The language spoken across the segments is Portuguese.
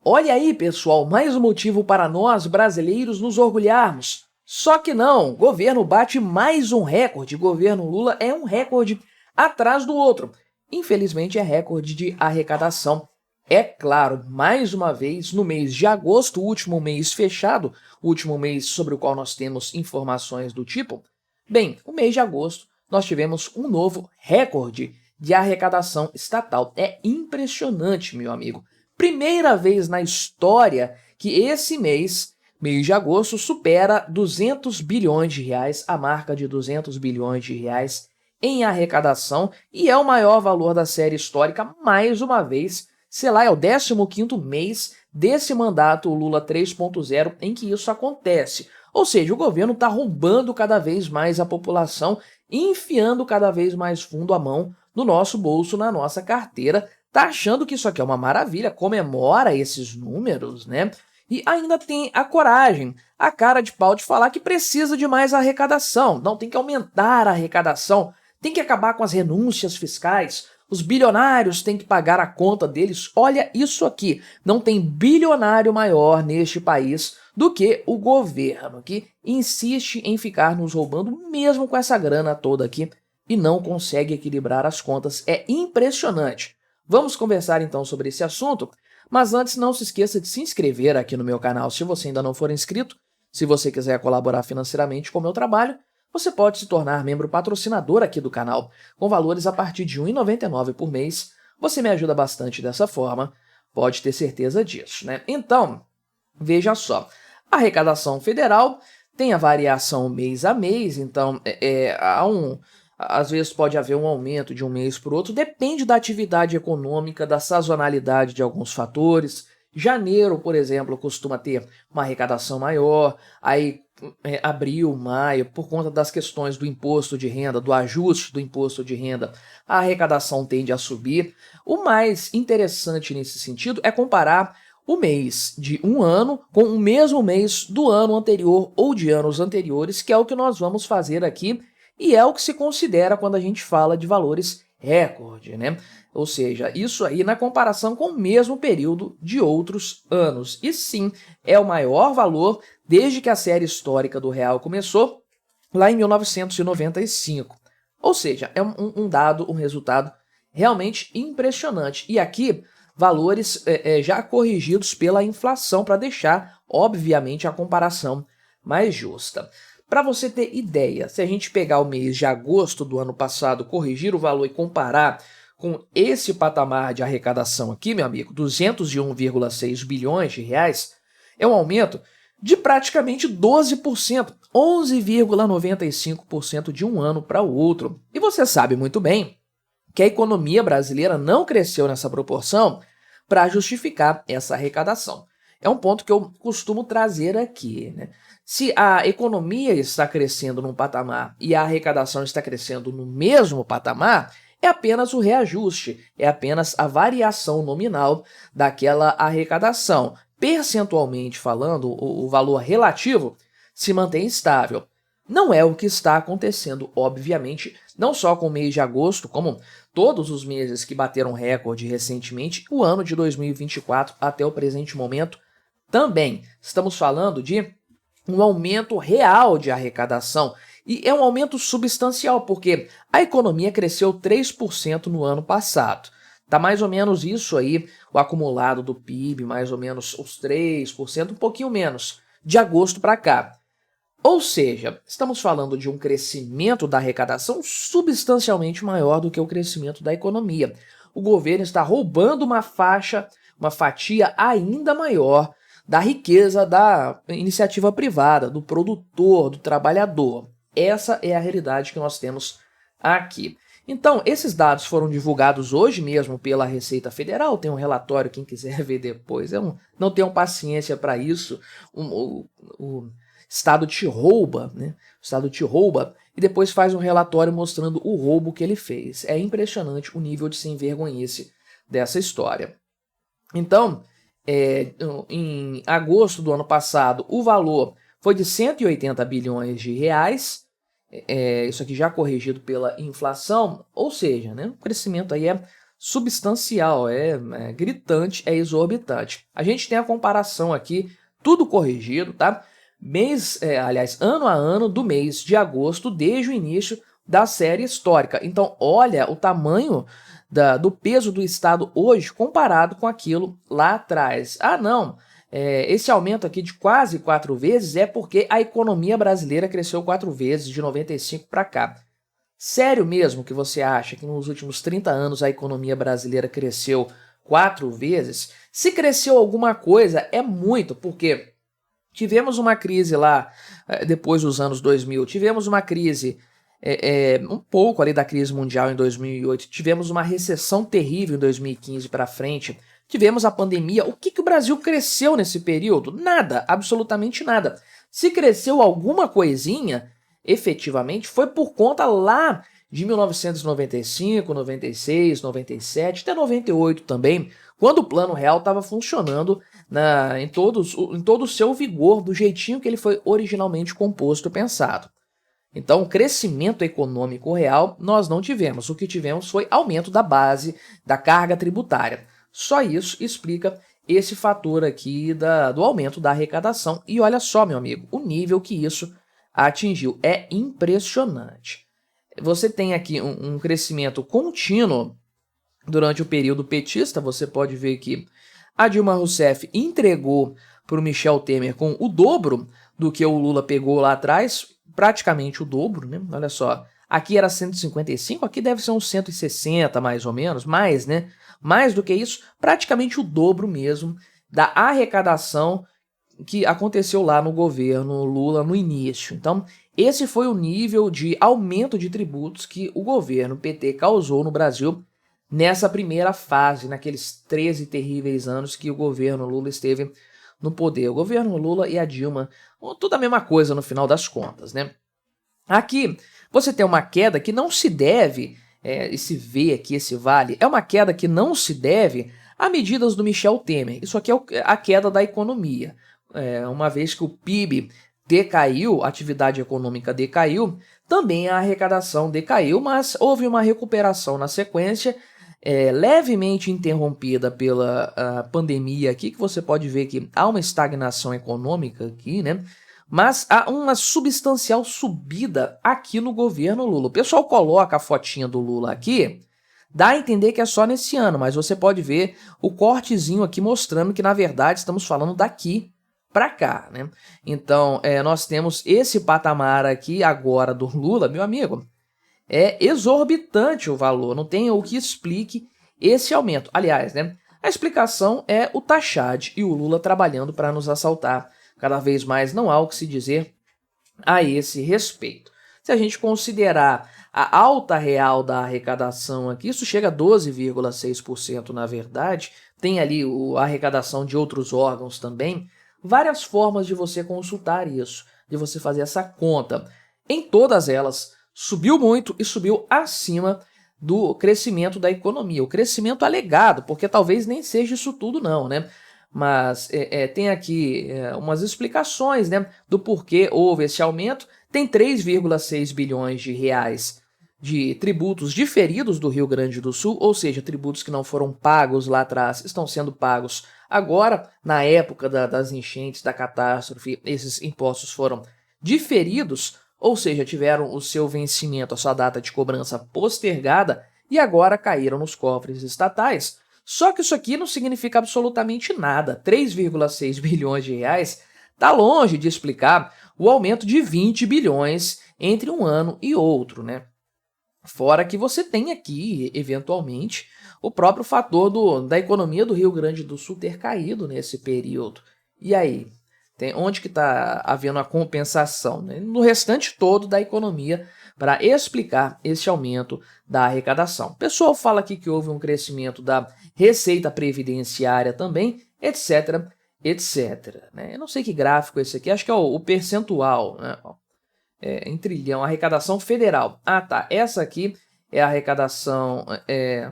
Olha aí, pessoal, mais um motivo para nós brasileiros nos orgulharmos. Só que não, o governo bate mais um recorde. O governo Lula é um recorde atrás do outro. Infelizmente é recorde de arrecadação. É claro, mais uma vez, no mês de agosto, último mês fechado, último mês sobre o qual nós temos informações do tipo, bem, o mês de agosto nós tivemos um novo recorde de arrecadação estatal. É impressionante, meu amigo. Primeira vez na história que esse mês de agosto, supera 200 bilhões de reais, a marca de 200 bilhões de reais em arrecadação, e é o maior valor da série histórica, mais uma vez, sei lá, é o 15º mês desse mandato Lula 3.0 em que isso acontece. Ou seja, o governo está roubando cada vez mais a população, enfiando cada vez mais fundo a mão no nosso bolso, na nossa carteira, tá achando que isso aqui é uma maravilha, comemora esses números, né? E ainda tem a coragem, a cara de pau de falar que precisa de mais arrecadação. Não, tem que aumentar a arrecadação, tem que acabar com as renúncias fiscais, os bilionários têm que pagar a conta deles. Olha isso aqui, não tem bilionário maior neste país do que o governo, que insiste em ficar nos roubando mesmo com essa grana toda aqui e não consegue equilibrar as contas. É impressionante. Vamos conversar então sobre esse assunto, mas antes não se esqueça de se inscrever aqui no meu canal se você ainda não for inscrito. Se você quiser colaborar financeiramente com o meu trabalho, você pode se tornar membro patrocinador aqui do canal, com valores a partir de R$ 1,99 por mês. Você me ajuda bastante dessa forma, pode ter certeza disso, né? Então, veja só, a arrecadação federal tem a variação mês a mês, então às vezes pode haver um aumento de um mês para o outro, depende da atividade econômica, da sazonalidade de alguns fatores. Janeiro, por exemplo, costuma ter uma arrecadação maior, aí abril, maio, por conta das questões do imposto de renda, do ajuste do imposto de renda, a arrecadação tende a subir. O mais interessante nesse sentido é comparar o mês de um ano com o mesmo mês do ano anterior ou de anos anteriores, que é o que nós vamos fazer aqui, e é o que se considera quando a gente fala de valores recorde, né? Ou seja, isso aí na comparação com o mesmo período de outros anos. E sim, é o maior valor desde que a série histórica do real começou, lá em 1995. Ou seja, é um dado, um resultado realmente impressionante. E aqui, valores já corrigidos pela inflação, para deixar, obviamente, a comparação mais justa. Para você ter ideia, se a gente pegar o mês de agosto do ano passado, corrigir o valor e comparar com esse patamar de arrecadação aqui, meu amigo, 201,6 bilhões de reais, é um aumento de praticamente 12%, 11,95% de um ano para o outro. E você sabe muito bem que a economia brasileira não cresceu nessa proporção para justificar essa arrecadação. É um ponto que eu costumo trazer aqui, né? Se a economia está crescendo num patamar e a arrecadação está crescendo no mesmo patamar, é apenas o reajuste, é apenas a variação nominal daquela arrecadação. Percentualmente falando, o valor relativo se mantém estável. Não é o que está acontecendo, obviamente, não só com o mês de agosto, como todos os meses que bateram recorde recentemente, o ano de 2024 até o presente momento também. Estamos falando de um aumento real de arrecadação, e é um aumento substancial, porque a economia cresceu 3% no ano passado. Tá mais ou menos isso aí, o acumulado do PIB, mais ou menos os 3%, um pouquinho menos, de agosto para cá. Ou seja, estamos falando de um crescimento da arrecadação substancialmente maior do que o crescimento da economia. O governo está roubando uma fatia ainda maior da riqueza da iniciativa privada, do produtor, do trabalhador. Essa é a realidade que nós temos aqui. Então, esses dados foram divulgados hoje mesmo pela Receita Federal, tem um relatório, quem quiser ver depois. Eu não tenho paciência para isso. O Estado te rouba, né? O Estado te rouba e depois faz um relatório mostrando o roubo que ele fez. É impressionante o nível de sem vergonhice dessa história. Então, em agosto do ano passado, o valor foi de 180 bilhões de reais, isso aqui já corrigido pela inflação, ou seja, né, o crescimento aí é substancial, é gritante, é exorbitante. A gente tem a comparação aqui, tudo corrigido, tá? Aliás, ano a ano do mês de agosto, desde o início da série histórica. Então, olha o tamanho do peso do Estado hoje comparado com aquilo lá atrás. Ah, não, esse aumento aqui de quase 4 vezes é porque a economia brasileira cresceu 4 vezes de 95 para cá. Sério mesmo que você acha que nos últimos 30 anos a economia brasileira cresceu 4 vezes? Se cresceu alguma coisa, é muito, porque tivemos uma crise lá depois dos anos 2000, tivemos uma crise um pouco ali da crise mundial em 2008, tivemos uma recessão terrível em 2015 para frente, tivemos a pandemia. O que o Brasil cresceu nesse período? Nada, absolutamente nada. Se cresceu alguma coisinha, efetivamente, foi por conta lá de 1995, 96, 97, até 98 também, quando o Plano Real estava funcionando em todo o seu vigor, do jeitinho que ele foi originalmente composto e pensado. Então, crescimento econômico real nós não tivemos. O que tivemos foi aumento da base da carga tributária. Só isso explica esse fator aqui do aumento da arrecadação. E olha só, meu amigo, o nível que isso atingiu é impressionante. Você tem aqui um crescimento contínuo durante o período petista. Você pode ver que a Dilma Rousseff entregou para o Michel Temer com o dobro do que o Lula pegou lá atrás, praticamente o dobro, né? Olha só, aqui era 155, aqui deve ser uns 160 mais ou menos, mais, né? Mais do que isso, praticamente o dobro mesmo da arrecadação que aconteceu lá no governo Lula no início. Então, esse foi o nível de aumento de tributos que o governo PT causou no Brasil nessa primeira fase, naqueles 13 terríveis anos que o governo Lula esteve no poder. O governo Lula e a Dilma, tudo a mesma coisa no final das contas, né? Aqui você tem uma queda que não se deve, esse V aqui, esse vale, é uma queda que não se deve a medidas do Michel Temer. Isso aqui é a queda da economia. Uma vez que o PIB decaiu, a atividade econômica decaiu, também a arrecadação decaiu, mas houve uma recuperação na sequência, levemente interrompida pela pandemia aqui, que você pode ver que há uma estagnação econômica aqui, né? Mas há uma substancial subida aqui no governo Lula. O pessoal coloca a fotinha do Lula aqui, dá a entender que é só nesse ano, mas você pode ver o cortezinho aqui mostrando que, na verdade, estamos falando daqui para cá, né? Então, nós temos esse patamar aqui agora do Lula, meu amigo, é exorbitante o valor, não tem o que explique esse aumento. Aliás, né, a explicação é o Tachad e o Lula trabalhando para nos assaltar cada vez mais, não há o que se dizer a esse respeito. Se a gente considerar a alta real da arrecadação aqui, isso chega a 12,6% na verdade, tem ali a arrecadação de outros órgãos também, várias formas de você consultar isso, de você fazer essa conta. Em todas elas, subiu muito e subiu acima do crescimento da economia. O crescimento alegado, porque talvez nem seja isso tudo não, né? Mas tem aqui umas explicações, né, do porquê houve esse aumento. Tem 3,6 bilhões de reais de tributos diferidos do Rio Grande do Sul, ou seja, tributos que não foram pagos lá atrás, estão sendo pagos agora. Na época das enchentes, da catástrofe, esses impostos foram diferidos, ou seja, tiveram o seu vencimento, a sua data de cobrança postergada e agora caíram nos cofres estatais. Só que isso aqui não significa absolutamente nada. 3,6 bilhões de reais está longe de explicar o aumento de 20 bilhões entre um ano e outro, né? Fora que você tem aqui, eventualmente, o próprio fator da economia do Rio Grande do Sul ter caído nesse período. E aí? Onde que está havendo a compensação, né? No restante todo da economia para explicar esse aumento da arrecadação. O pessoal fala aqui que houve um crescimento da receita previdenciária também, etc, etc. Né? Eu não sei que gráfico é esse aqui, acho que é o percentual, né? Em trilhão, arrecadação federal. Ah, tá, essa aqui é a arrecadação,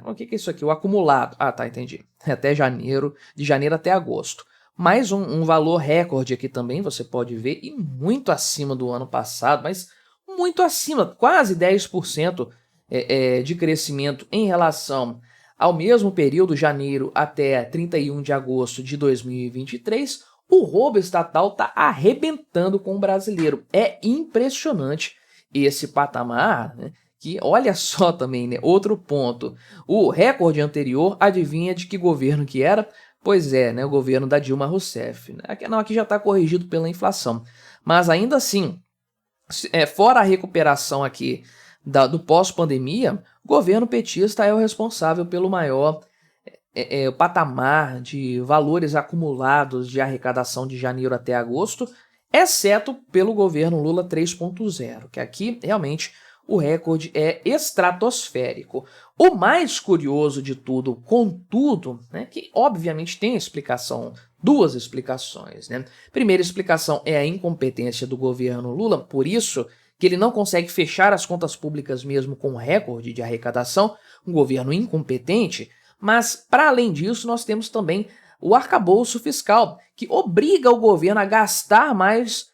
o que é isso aqui? O acumulado. Ah, tá, entendi. Até janeiro, de janeiro até agosto. Mais um valor recorde aqui também, você pode ver, e muito acima do ano passado, mas muito acima, quase 10% de crescimento em relação Ao mesmo período, janeiro até 31 de agosto de 2023, o roubo estatal está arrebentando com o brasileiro. É impressionante esse patamar, né? Que olha só também, né? Outro ponto. O recorde anterior, adivinha de que governo que era? Pois é, né? O governo da Dilma Rousseff. Né? Aqui já está corrigido pela inflação. Mas ainda assim, fora a recuperação aqui do pós-pandemia, o governo petista é o responsável pelo maior patamar de valores acumulados de arrecadação de janeiro até agosto, exceto pelo governo Lula 3.0, que aqui realmente o recorde é estratosférico. O mais curioso de tudo, contudo, né, que obviamente tem explicação, duas explicações, né? Primeira explicação é a incompetência do governo Lula, por isso que ele não consegue fechar as contas públicas mesmo com recorde de arrecadação, um governo incompetente. Mas, para além disso, nós temos também o arcabouço fiscal, que obriga o governo a gastar mais,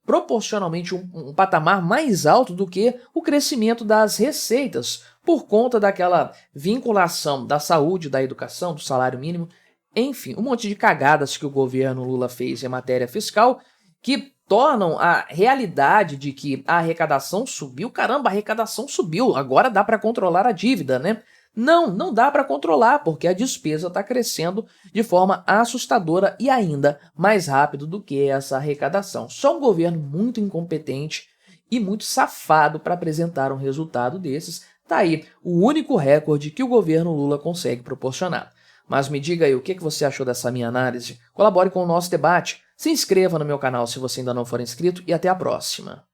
proporcionalmente um patamar mais alto do que o crescimento das receitas, por conta daquela vinculação da saúde, da educação, do salário mínimo, enfim, um monte de cagadas que o governo Lula fez em matéria fiscal, que tornam a realidade de que a arrecadação subiu, caramba, a arrecadação subiu, agora dá para controlar a dívida, né? Não dá para controlar, porque a despesa está crescendo de forma assustadora e ainda mais rápido do que essa arrecadação. Só um governo muito incompetente e muito safado para apresentar um resultado desses. Tá aí o único recorde que o governo Lula consegue proporcionar. Mas me diga aí o que você achou dessa minha análise. Colabore com o nosso debate. Se inscreva no meu canal se você ainda não for inscrito e até a próxima.